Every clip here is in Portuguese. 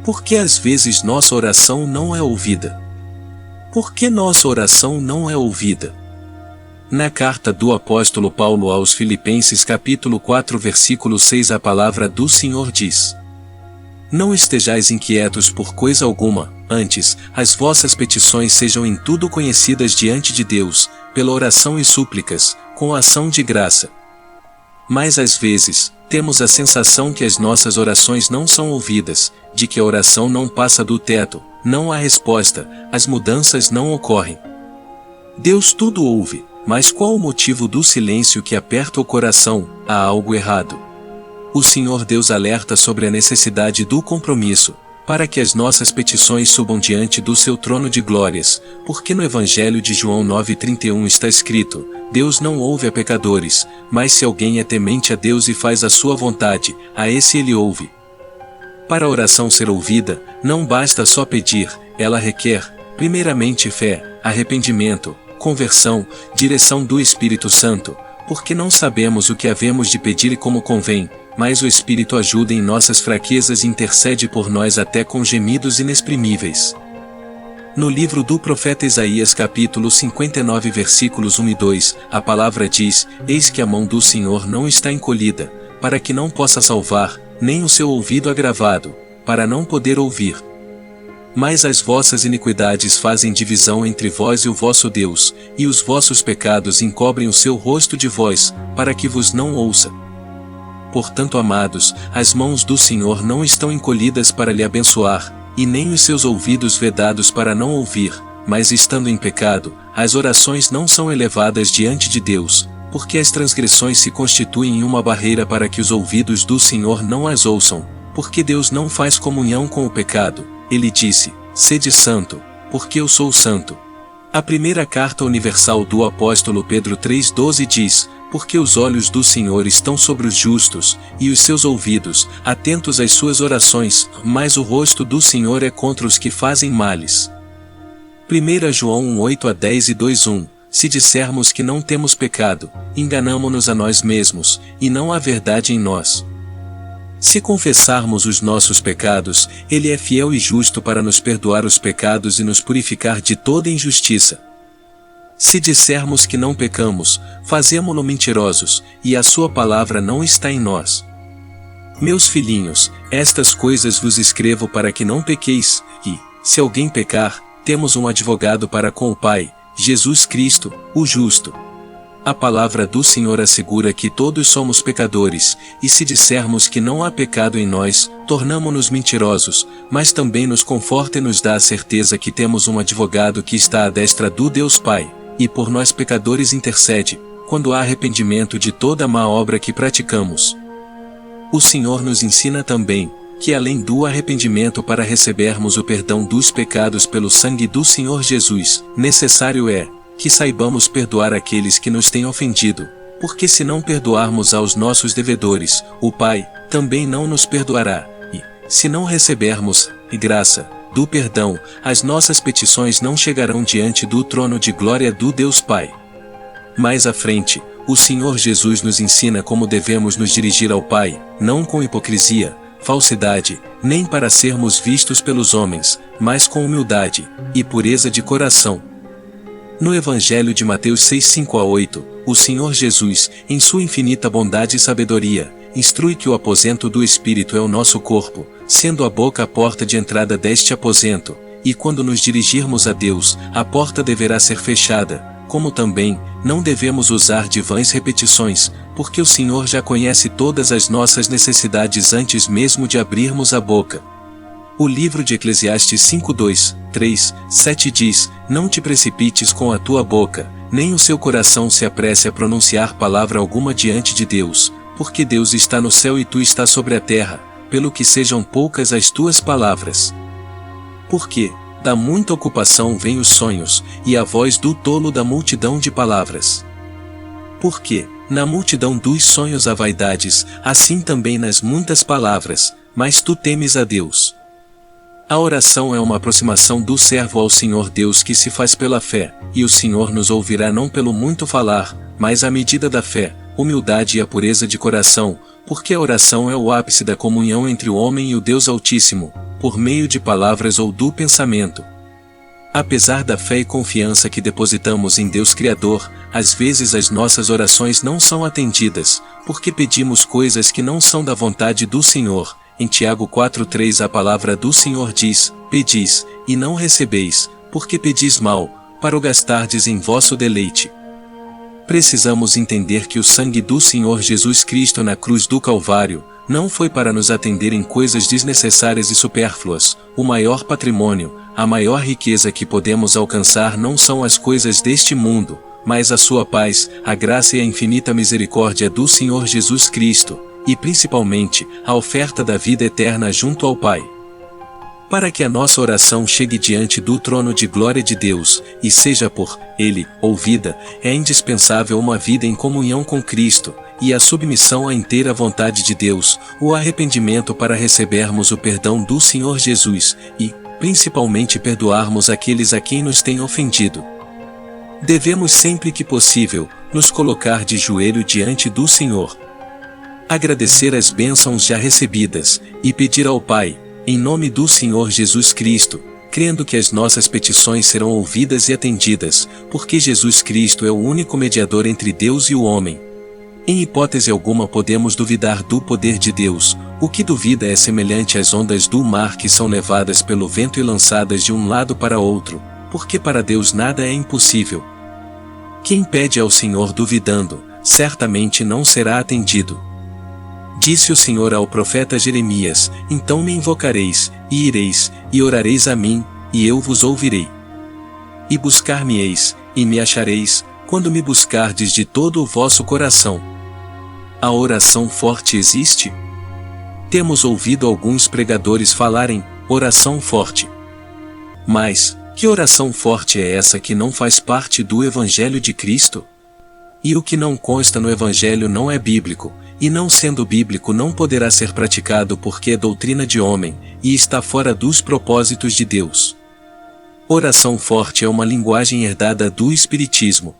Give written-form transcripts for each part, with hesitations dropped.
Por que às vezes nossa oração não é ouvida? Por que nossa oração não é ouvida? Na carta do apóstolo Paulo aos Filipenses capítulo 4 versículo 6 a palavra do Senhor diz: Não estejais inquietos por coisa alguma, antes, as vossas petições sejam em tudo conhecidas diante de Deus, pela oração e súplicas, com ação de graça. Mas às vezes, temos a sensação que as nossas orações não são ouvidas, de que a oração não passa do teto, não há resposta, as mudanças não ocorrem. Deus tudo ouve, mas qual o motivo do silêncio que aperta o coração? Há algo errado. O Senhor Deus alerta sobre a necessidade do compromisso, para que as nossas petições subam diante do seu trono de glórias, porque no Evangelho de João 9,31 está escrito: Deus não ouve a pecadores, mas se alguém é temente a Deus e faz a sua vontade, a esse ele ouve. Para a oração ser ouvida, não basta só pedir, ela requer, primeiramente fé, arrependimento, conversão, direção do Espírito Santo, porque não sabemos o que havemos de pedir e como convém, mas o Espírito ajuda em nossas fraquezas e intercede por nós até com gemidos inexprimíveis. No livro do profeta Isaías capítulo 59 versículos 1 e 2, a palavra diz: Eis que a mão do Senhor não está encolhida, para que não possa salvar, nem o seu ouvido agravado, para não poder ouvir. Mas as vossas iniquidades fazem divisão entre vós e o vosso Deus, e os vossos pecados encobrem o seu rosto de vós, para que vos não ouça. Portanto, amados, as mãos do Senhor não estão encolhidas para lhe abençoar, e nem os seus ouvidos vedados para não ouvir, mas estando em pecado, as orações não são elevadas diante de Deus, porque as transgressões se constituem em uma barreira para que os ouvidos do Senhor não as ouçam, porque Deus não faz comunhão com o pecado. Ele disse: Sede santo, porque eu sou santo. A primeira carta universal do apóstolo Pedro 3,12 diz: Porque os olhos do Senhor estão sobre os justos, e os seus ouvidos, atentos às suas orações, mas o rosto do Senhor é contra os que fazem males. 1 João 1:8 a 10 e 2:1 Se dissermos que não temos pecado, enganamo-nos a nós mesmos, e não há verdade em nós. Se confessarmos os nossos pecados, Ele é fiel e justo para nos perdoar os pecados e nos purificar de toda injustiça. Se dissermos que não pecamos, fazemo-no mentirosos, e a sua palavra não está em nós. Meus filhinhos, estas coisas vos escrevo para que não pequeis, e, se alguém pecar, temos um advogado para com o Pai, Jesus Cristo, o justo. A palavra do Senhor assegura que todos somos pecadores, e se dissermos que não há pecado em nós, tornamo-nos mentirosos, mas também nos conforta e nos dá a certeza que temos um advogado que está à destra do Deus Pai, e por nós pecadores intercede, quando há arrependimento de toda má obra que praticamos. O Senhor nos ensina também, que além do arrependimento para recebermos o perdão dos pecados pelo sangue do Senhor Jesus, necessário é que saibamos perdoar aqueles que nos têm ofendido, porque se não perdoarmos aos nossos devedores, o Pai também não nos perdoará, e, se não recebermos graça do perdão, as nossas petições não chegarão diante do trono de glória do Deus Pai. Mais à frente, o Senhor Jesus nos ensina como devemos nos dirigir ao Pai, não com hipocrisia, falsidade, nem para sermos vistos pelos homens, mas com humildade e pureza de coração. No Evangelho de Mateus 6:5-8, o Senhor Jesus, em sua infinita bondade e sabedoria, instrui que o aposento do Espírito é o nosso corpo, sendo a boca a porta de entrada deste aposento, e quando nos dirigirmos a Deus, a porta deverá ser fechada, como também, não devemos usar de vãs repetições, porque o Senhor já conhece todas as nossas necessidades antes mesmo de abrirmos a boca. O livro de Eclesiastes 5:2, 3, 7 diz: Não te precipites com a tua boca, nem o seu coração se apresse a pronunciar palavra alguma diante de Deus, porque Deus está no céu e tu estás sobre a terra, pelo que sejam poucas as tuas palavras. Porque, da muita ocupação vêm os sonhos, e a voz do tolo da multidão de palavras. Porque, na multidão dos sonhos há vaidades, assim também nas muitas palavras, mas tu temes a Deus. A oração é uma aproximação do servo ao Senhor Deus que se faz pela fé, e o Senhor nos ouvirá não pelo muito falar, mas à medida da fé, humildade e a pureza de coração, porque a oração é o ápice da comunhão entre o homem e o Deus Altíssimo, por meio de palavras ou do pensamento. Apesar da fé e confiança que depositamos em Deus Criador, às vezes as nossas orações não são atendidas, porque pedimos coisas que não são da vontade do Senhor. Em Tiago 4,3 a palavra do Senhor diz: Pedis, e não recebeis, porque pedis mal, para o gastardes em vosso deleite. Precisamos entender que o sangue do Senhor Jesus Cristo na cruz do Calvário não foi para nos atender em coisas desnecessárias e supérfluas. O maior patrimônio, a maior riqueza que podemos alcançar não são as coisas deste mundo, mas a sua paz, a graça e a infinita misericórdia do Senhor Jesus Cristo, e principalmente, a oferta da vida eterna junto ao Pai. Para que a nossa oração chegue diante do trono de glória de Deus, e seja por Ele ouvida, é indispensável uma vida em comunhão com Cristo, e a submissão à inteira vontade de Deus, o arrependimento para recebermos o perdão do Senhor Jesus, e, principalmente, perdoarmos aqueles a quem nos tem ofendido. Devemos sempre que possível, nos colocar de joelho diante do Senhor, agradecer as bênçãos já recebidas, e pedir ao Pai, em nome do Senhor Jesus Cristo, crendo que as nossas petições serão ouvidas e atendidas, porque Jesus Cristo é o único mediador entre Deus e o homem. Em hipótese alguma podemos duvidar do poder de Deus. O que duvida é semelhante às ondas do mar que são levadas pelo vento e lançadas de um lado para outro, porque para Deus nada é impossível. Quem pede ao Senhor duvidando, certamente não será atendido. Disse o Senhor ao profeta Jeremias: Então me invocareis, e ireis, e orareis a mim, e eu vos ouvirei. E buscar-me-eis, e me achareis, quando me buscardes de todo o vosso coração. A oração forte existe? Temos ouvido alguns pregadores falarem, oração forte. Mas, que oração forte é essa que não faz parte do Evangelho de Cristo? E o que não consta no Evangelho não é bíblico, e não sendo bíblico não poderá ser praticado porque é doutrina de homem, e está fora dos propósitos de Deus. Oração forte é uma linguagem herdada do Espiritismo.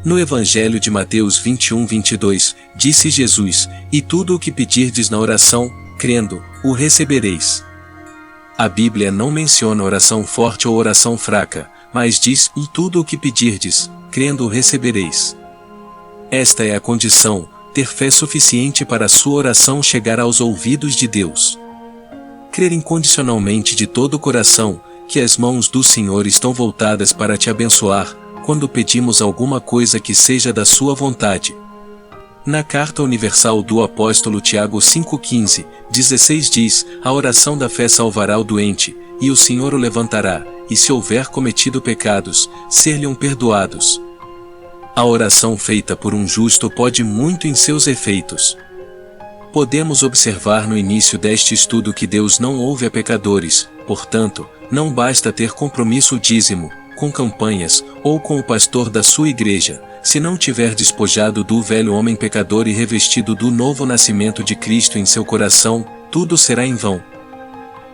No Evangelho de Mateus 21:22, disse Jesus: E tudo o que pedirdes na oração, crendo, o recebereis. A Bíblia não menciona oração forte ou oração fraca, mas diz: E tudo o que pedirdes, crendo, o recebereis. Esta é a condição, ter fé suficiente para a sua oração chegar aos ouvidos de Deus. Crer incondicionalmente de todo o coração, que as mãos do Senhor estão voltadas para te abençoar, quando pedimos alguma coisa que seja da sua vontade. Na Carta Universal do Apóstolo Tiago 5:15-16 diz: A oração da fé salvará o doente, e o Senhor o levantará, e se houver cometido pecados, ser-lhe-ão perdoados. A oração feita por um justo pode muito em seus efeitos. Podemos observar no início deste estudo que Deus não ouve a pecadores, portanto, não basta ter compromisso dízimo, com campanhas, ou com o pastor da sua igreja, se não tiver despojado do velho homem pecador e revestido do novo nascimento de Cristo em seu coração, tudo será em vão.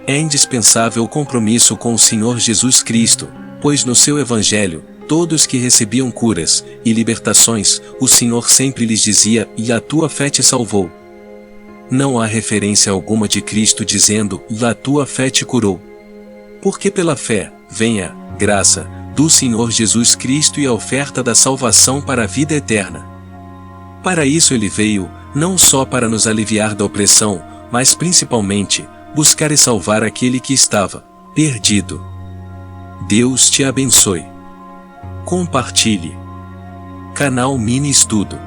É indispensável o compromisso com o Senhor Jesus Cristo, pois no seu Evangelho, todos que recebiam curas e libertações, o Senhor sempre lhes dizia: E a tua fé te salvou. Não há referência alguma de Cristo dizendo: E a tua fé te curou. Porque pela fé, vem a graça do Senhor Jesus Cristo e a oferta da salvação para a vida eterna. Para isso ele veio, não só para nos aliviar da opressão, mas principalmente, buscar e salvar aquele que estava perdido. Deus te abençoe. Compartilhe. Canal Mini Estudo.